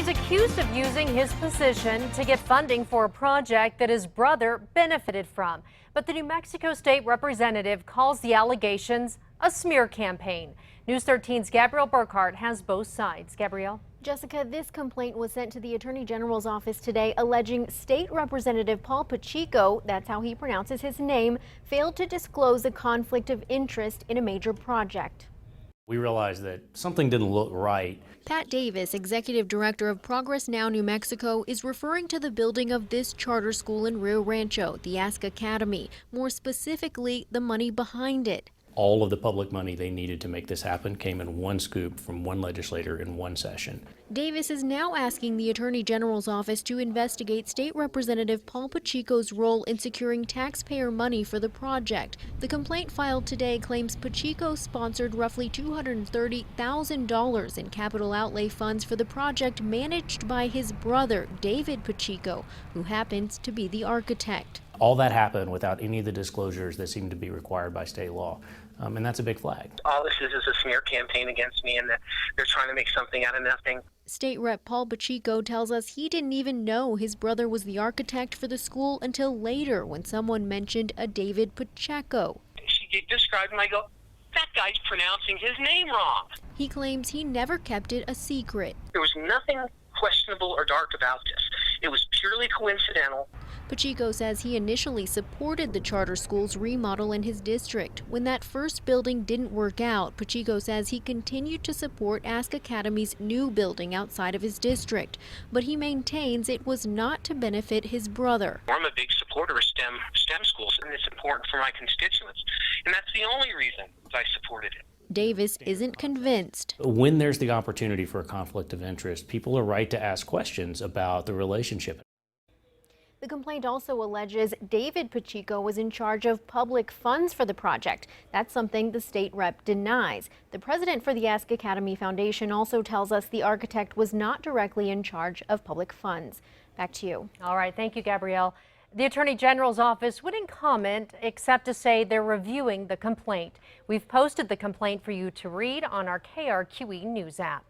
He's accused of using his position to get funding for a project that his brother benefited from. But the New Mexico state representative calls the allegations a smear campaign. News 13's Gabrielle Burkhart has both sides. Gabrielle? Jessica, this complaint was sent to the Attorney General's office today alleging State Representative Paul Pacheco, that's how he pronounces his name, failed to disclose a conflict of interest in a major project. We realized that something didn't look right. Pat Davis, executive director of Progress Now New Mexico, is referring to the building of this charter school in Rio Rancho, the Ask Academy, more specifically the money behind it. All of the public money they needed to make this happen came in one scoop from one legislator in one session. Davis is now asking the Attorney General's office to investigate State Representative Paul Pacheco's role in securing taxpayer money for the project. The complaint filed today claims Pacheco sponsored roughly $230,000 in capital outlay funds for the project managed by his brother, David Pacheco, who happens to be the architect. All that happened without any of the disclosures that seem to be required by state law, and that's a big flag. All this is a smear campaign against me, and that they're trying to make something out of nothing. State Rep Paul Pacheco tells us he didn't even know his brother was the architect for the school until later when someone mentioned a David Pacheco. She described him, I go, that guy's pronouncing his name wrong. He claims he never kept it a secret. There was nothing questionable or dark about this. It was purely coincidental. Pacheco says he initially supported the charter school's remodel in his district. When that first building didn't work out, Pacheco says he continued to support Ask Academy's new building outside of his district. But he maintains it was not to benefit his brother. I'm a big supporter of STEM schools, and it's important for my constituents. And that's the only reason I supported it. Davis isn't convinced. When there's the opportunity for a conflict of interest, people are right to ask questions about the relationship. The complaint also alleges David Pacheco was in charge of public funds for the project. That's something the state rep denies. The president for the Ask Academy Foundation also tells us the architect was not directly in charge of public funds. Back to you. All right. Thank you, Gabrielle. The Attorney General's office wouldn't comment except to say they're reviewing the complaint. We've posted the complaint for you to read on our KRQE News app.